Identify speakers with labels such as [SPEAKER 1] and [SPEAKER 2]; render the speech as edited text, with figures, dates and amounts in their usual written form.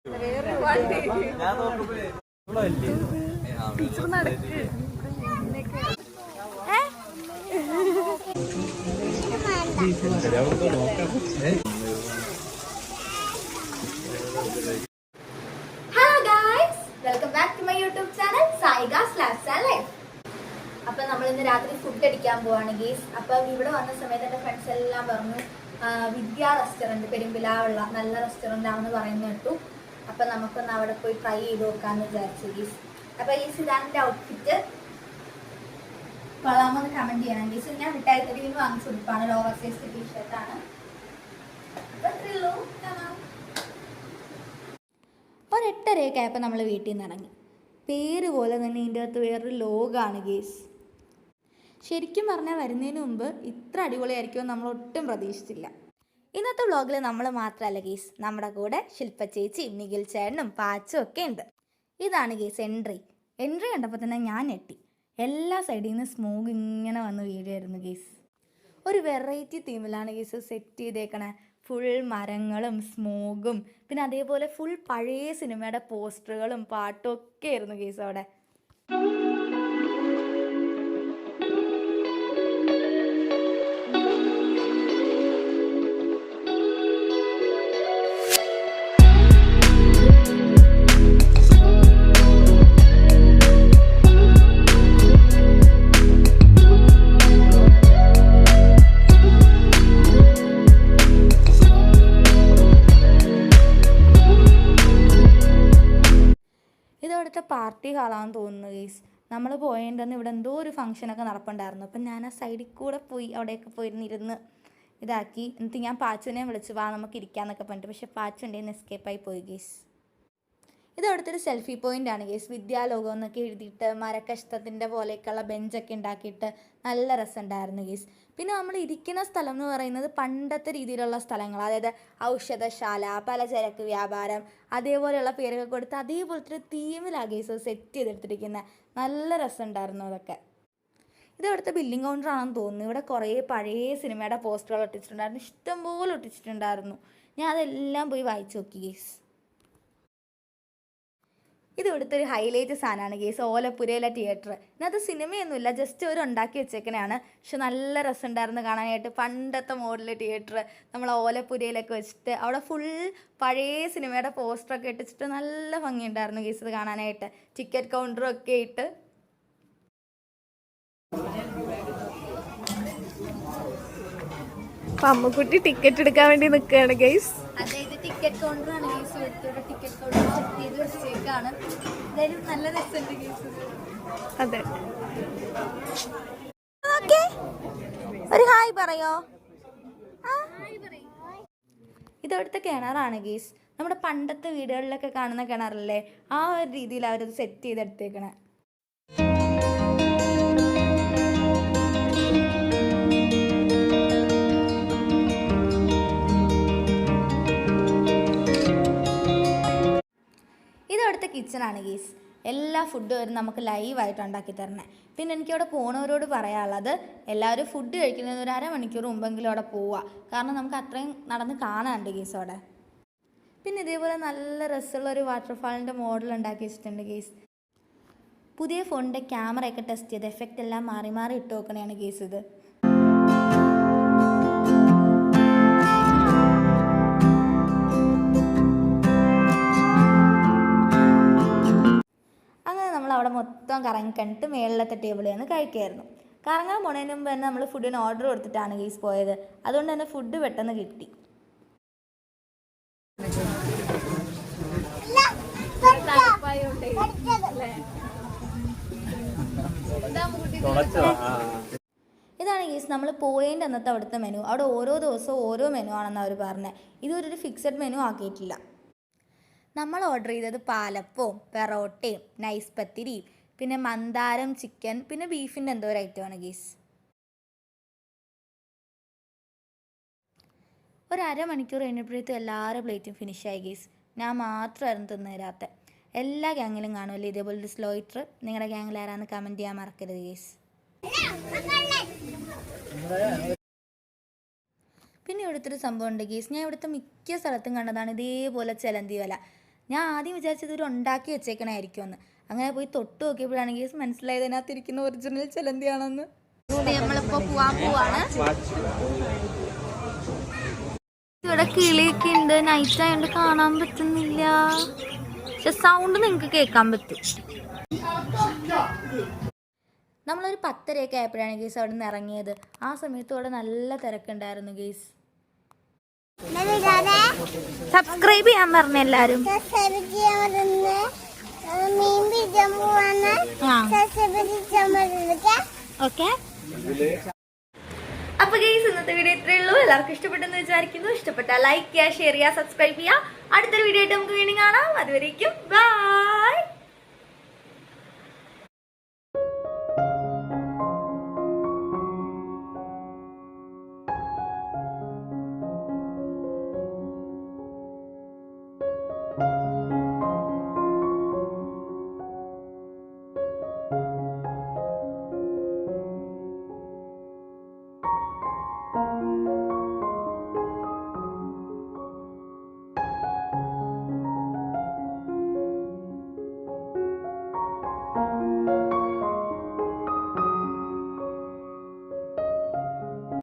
[SPEAKER 1] Welcome back to my YouTube channel Saika's lifestyle life. അപ്പൊ നമ്മൾ ഇന്ന് രാത്രി ഫുഡ് അടിക്കാൻ പോവാണ് ഗീസ്. അപ്പൊ ഇവിടെ വന്ന സമയത്ത് എന്റെ ഫ്രണ്ട്സ് എല്ലാം പറഞ്ഞു വിദ്യ റെസ്റ്റോറന്റ് പെരുമ്പിലാവുള്ള നല്ല റെസ്റ്റോറന്റ് ആണെന്ന് പറയുന്ന കേട്ടു. അപ്പൊ നമുക്കൊന്ന് അവിടെ പോയി ട്രൈ ചെയ്ത് നോക്കാന്ന് വിചാരിച്ചു ഗീസ്. അപ്പൊ ഗീസ് ഇതാണ് എന്റെ ഔട്ട്ഫിറ്റ്. കൊള്ളാമെന്ന് കമന്റ് ചെയ്യണം ഗീസ്. ഞാൻ മിഠായി തെരുവിൽ നിന്ന് വാങ്ങിച്ചു കൊടുപ്പാണ്. Lower size ടീഷർട്ടാണ്. അപ്പൊ ഇത്രയുള്ളൂ. ഒരു 8:30 ആയപ്പോൾ നമ്മൾ വീട്ടിൽ നിന്ന് ഇറങ്ങി. പേര് പോലെ തന്നെ ഇതിൻ്റെ അകത്ത് വേറൊരു ലോകമാണ് ഗേസ്. ശരിക്കും പറഞ്ഞാൽ വരുന്നതിന് മുമ്പ് ഇത്ര അടിപൊളിയായിരിക്കുമെന്ന് നമ്മൾ ഒട്ടും പ്രതീക്ഷിച്ചില്ല. ഇന്നത്തെ വ്ളോഗിൽ നമ്മൾ മാത്രമല്ല ഗേസ്, നമ്മുടെ കൂടെ ശില്പ ചേച്ചിയും നിഖിൽ ചേട്ടനും പാച്ചും ഒക്കെ ഉണ്ട്. ഇതാണ് ഗേസ് എൻട്രി കണ്ടപ്പോൾ തന്നെ ഞാൻ ഞെട്ടി. എല്ലാ സൈഡിൽ നിന്ന് സ്മോഗ് ഇങ്ങനെ വന്ന് വീഴുമായിരുന്നു ഗേസ്. ഒരു വെറൈറ്റി തീമിലാണ് ഗേസ് സെറ്റ് ചെയ്തേക്കണേ. ഫുൾ മരങ്ങളും സ്മോഗും പിന്നെ അതേപോലെ ഫുൾ പഴയ സിനിമയുടെ പോസ്റ്ററുകളും പാട്ടും ഒക്കെ ആയിരുന്നു കേസ് അവിടെ. ഇതവിടുത്തെ പാർട്ടി ഹാളാണെന്ന് തോന്നുന്നു ഗീസ്. നമ്മൾ പോയതിൻ്റെ ഇവിടെ എന്തോ ഒരു ഫംഗ്ഷനൊക്കെ നടപ്പുണ്ടായിരുന്നു. അപ്പം ഞാൻ ആ സൈഡിൽ കൂടെ പോയി അവിടെയൊക്കെ പോയിരുന്നിരുന്ന് ഇതാക്കി. എന്നിട്ട് ഞാൻ പാച്ചുവിനെ വിളിച്ചു, വാ നമുക്ക് ഇരിക്കാമെന്നൊക്കെ പറഞ്ഞിട്ട്. പക്ഷേ പാച്ചു എൻ്റെ നിന്ന് എസ്കേപ്പായി പോയി ഗീസ്. ഇതവിടുത്തെ ഒരു സെൽഫി പോയിൻ്റ് ആണ് ഗീസ്. വിദ്യാലോകം എന്നൊക്കെ എഴുതിയിട്ട് മരക്കഷ്ടത്തിൻ്റെ പോലെയൊക്കെയുള്ള ബെഞ്ചൊക്കെ ഉണ്ടാക്കിയിട്ട് നല്ല രസമുണ്ടായിരുന്നു ഗീസ്. പിന്നെ നമ്മൾ ഇരിക്കുന്ന സ്ഥലം എന്ന് പറയുന്നത് പണ്ടത്തെ രീതിയിലുള്ള സ്ഥലങ്ങൾ, അതായത് ഔഷധശാല, പലചരക്ക് വ്യാപാരം, അതേപോലെയുള്ള പേരൊക്കെ കൊടുത്ത് അതേപോലത്തെ ഒരു തീമിലാണ് ഗീസ് സെറ്റ് ചെയ്തെടുത്തിരിക്കുന്നത്. നല്ല രസമുണ്ടായിരുന്നു അതൊക്കെ. ഇതവിടുത്തെ ബില്ലിംഗ് കൗണ്ടർ ആണെന്ന് തോന്നുന്നു. ഇവിടെ കുറേ പഴയ സിനിമയുടെ പോസ്റ്ററുകൾ ഒട്ടിച്ചിട്ടുണ്ടായിരുന്നു, ഇഷ്ടംപോലെ ഒട്ടിച്ചിട്ടുണ്ടായിരുന്നു. ഞാൻ അതെല്ലാം പോയി വായിച്ചു നോക്കി ഗീസ്. ഇത് ഇവിടുത്തെ ഒരു ഹൈലൈറ്റ് സാധനമാണ് ഗേസ്, ഓലപ്പുരയിലെ തിയേറ്റർ. ഇതിനകത്ത് സിനിമയൊന്നുമില്ല, ജസ്റ്റ് ഒരു ഉണ്ടാക്കി വെച്ചേക്കനെയാണ്. പക്ഷെ നല്ല രസമുണ്ടായിരുന്നു കാണാനായിട്ട്. പണ്ടത്തെ മോഡൽ തിയേറ്റർ നമ്മൾ ഓലപ്പുരയിലൊക്കെ വെച്ചിട്ട് അവിടെ ഫുൾ പഴയ സിനിമയുടെ പോസ്റ്ററൊക്കെ ഇട്ടിച്ചിട്ട് നല്ല ഭംഗിയുണ്ടായിരുന്നു ഗേസ് ഇത് കാണാനായിട്ട്. ടിക്കറ്റ് കൗണ്ടറും ഒക്കെ ഇട്ട്.
[SPEAKER 2] അമ്മക്കുട്ടി ടിക്കറ്റ് എടുക്കാൻ വേണ്ടി നിൽക്കുകയാണ് ഗൈസ്.
[SPEAKER 1] അതായത് ടിക്കറ്റ് കൗണ്ടറാണ് ഗൈസ്. എടുത്തിട്ട് ടിക്കറ്റ് കൗണ്ടർ സെറ്റ് ചെയ്ത് വെച്ചേക്കാണ്. എന്തായാലും നല്ല രസമുണ്ട് ഗൈസ്.
[SPEAKER 2] അതെ,
[SPEAKER 1] ഒരു ഹായ് പറയോ. ഇതവിടുത്തെ കിണറാണ് ഗൈസ്. നമ്മുടെ പണ്ടത്തെ വീടുകളിലൊക്കെ കാണുന്ന കിണറല്ലേ, ആ ഒരു രീതിയിൽ അവരത് സെറ്റ് ചെയ്തെടുത്തേക്കണേ. ഇതവിടുത്തെ കിച്ചണാണ് ഗീസ്. എല്ലാ ഫുഡും അവർ നമുക്ക് ലൈവായിട്ട് ഉണ്ടാക്കി തരണേ. പിന്നെ എനിക്കവിടെ പോണവരോട് പറയാനുള്ളത്, എല്ലാവരും ഫുഡ് കഴിക്കുന്നതിന് ഒരു അരമണിക്കൂർ മുമ്പെങ്കിലും അവിടെ പോവുക. കാരണം നമുക്ക് അത്രയും നടന്ന് കാണാനുണ്ട് ഗീസ് അവിടെ. പിന്നെ ഇതേപോലെ നല്ല രസമുള്ളൊരു വാട്ടർഫാളിൻ്റെ മോഡൽ ഉണ്ടാക്കി വെച്ചിട്ടുണ്ട് ഗീസ്. പുതിയ ഫോണിൻ്റെ ക്യാമറയൊക്കെ ടെസ്റ്റ് ചെയ്ത് എഫക്റ്റ് എല്ലാം മാറി മാറി ഇട്ട് നോക്കണതാണ് ഗീസ് ഇത്. അവിടെ മൊത്തം കറങ്ങി കണ്ടിട്ട് മേളിലത്തെ ടേബിളിൽ നിന്ന് കഴിക്കുമായിരുന്നു. കറങ്ങാൻ പോണതിന് മുമ്പ് തന്നെ നമ്മൾ ഫുഡിന് ഓർഡർ കൊടുത്തിട്ടാണ് ഗീസ് പോയത്. അതുകൊണ്ട് തന്നെ ഫുഡ് പെട്ടെന്ന് കിട്ടി. ഇതാണ് ഗീസ് നമ്മൾ പോയതിൻ്റെ അന്നത്തെ അവിടുത്തെ മെനു. അവിടെ ഓരോ ദിവസവും ഓരോ മെനു ആണെന്ന് അവർ പറഞ്ഞത്. ഇതൊരു ഫിക്സഡ് മെനു ആക്കിയിട്ടില്ല. നമ്മൾ ഓർഡർ ചെയ്തത് പാലപ്പവും പെറോട്ടയും നൈസ് പത്തിരിയും പിന്നെ മന്ദാരം ചിക്കൻ പിന്നെ ബീഫിൻ്റെ എന്തോ ഒരു ഐറ്റമാണ് ഗീസ്. ഒരു അരമണിക്കൂർ കഴിഞ്ഞപ്പോഴത്തേക്കും എല്ലാവരും പ്ലേറ്റും ഫിനിഷായി ഗീസ്. ഞാൻ മാത്രമായിരുന്നു തിന്നു തരാത്ത. എല്ലാ ഗ്യാങ്ങിലും കാണുമല്ലോ ഇതേപോലൊരു സ്ലോയിറ്റർ. നിങ്ങളുടെ ഗ്യാങ്ങിൽ ആരാന്ന് കമൻറ്റ് ചെയ്യാൻ മറക്കരുത് ഗീസ്. പിന്നെ ഇവിടുത്തെ ഒരു സംഭവം ഉണ്ട് ഗീസ്. ഞാൻ ഇവിടുത്തെ മിക്ക സ്ഥലത്തും കണ്ടതാണ് ഇതേപോലെ ചിലന്തി വല. ഞാൻ ആദ്യം വിചാരിച്ചത് ഒരു ഉണ്ടാക്കി വെച്ചേക്കണായിരിക്കും എന്ന്. അങ്ങനെ പോയി തൊട്ട് നോക്കിയപ്പോഴാണ് ഗൈസ് മനസ്സിലായത് അതിനകത്തിരിക്കുന്ന ഒറിജിനൽ ചിലന്തിയാണെന്ന്. നമ്മളിപ്പോൾ പോവാൻ പോവാണ്. ഇവിടെ കിളിയൊക്കെ ഉണ്ട്, നൈറ്റ് ആയതുകൊണ്ട് കാണാൻ പറ്റുന്നില്ല, പക്ഷെ സൗണ്ട് നിങ്ങൾക്ക് കേൾക്കാൻ പറ്റും. നമ്മളൊരു 10:30 ആയപ്പോഴാണ് ഗൈസ് അവിടെ നിന്ന് ഇറങ്ങിയത്. ആ സമയത്ത് അവിടെ നല്ല തിരക്കുണ്ടായിരുന്നു ഗൈസ്. സബ്സ്ക്രൈബ് ചെയ്യാൻ പറഞ്ഞ എല്ലാരും. ഓക്കെ, അപ്പൊ ഗൈസ് ഇന്നത്തെ വീഡിയോ ഇത്രയേ ഉള്ളൂ. എല്ലാവർക്കും ഇഷ്ടപ്പെട്ടെന്ന് വിചാരിക്കുന്നു. ഇഷ്ടപ്പെട്ടാൽ ലൈക്ക് ചെയ്യുക, ഷെയർ ചെയ്യുക, സബ്സ്ക്രൈബ് ചെയ്യുക. അടുത്തൊരു വീഡിയോ ആയിട്ട് നമുക്ക് വീണ്ടും കാണാം. അതുവരേക്കും ബൈ.